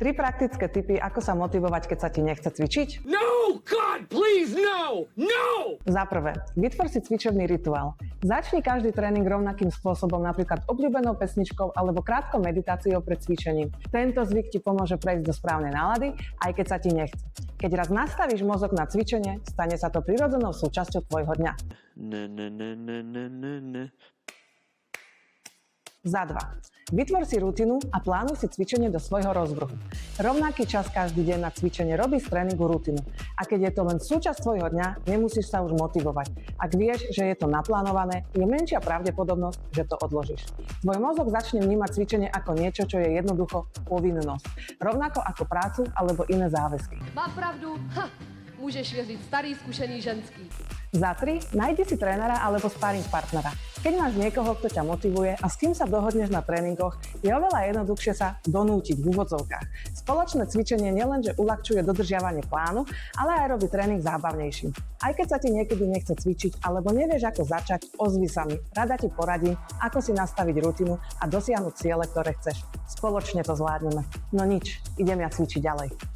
3 praktické tipy, ako sa motivovať, keď sa ti nechce cvičiť. No! God, please, no! No! Za prvé, vytvor si cvičebný rituál. Začni každý tréning rovnakým spôsobom, napríklad obľúbenou pesničkou alebo krátkou meditáciou pred cvičením. Tento zvyk ti pomôže prejsť do správnej nálady, aj keď sa ti nechce. Keď raz nastavíš mozog na cvičenie, stane sa to prirodzenou súčasťou tvojho dňa. Za 2. Vytvor si rutinu a plánuj si cvičenie do svojho rozvrhu. Rovnaký čas každý deň na cvičenie robí z tréningu rutinu. A keď je to len súčasť tvojho dňa, nemusíš sa už motivovať. Ak vieš, že je to naplánované, je menšia pravdepodobnosť, že to odložíš. Tvoj mozog začne vnímať cvičenie ako niečo, čo je jednoducho povinnosť. Rovnako ako prácu alebo iné záväzky. Má pravdu? Můžeš věřit starý, zkušený ženský. Za 3. Nájdi si trénera alebo sparring partnera. Keď máš niekoho, kto ťa motivuje a s kým sa dohodneš na tréningoch, je oveľa jednoduchšie sa donútiť v úvodzovkách. Spoločné cvičenie nielenže uľahčuje dodržiavanie plánu, ale aj robí tréning zábavnejším. Aj keď sa ti niekedy nechce cvičiť alebo nevieš ako začať, ozvi sa mi. Rada ti poradím, ako si nastaviť rutinu a dosiahnuť ciele, ktoré chceš. Spoločne to zvládneme. No nič, idem ja cvičiť ďalej.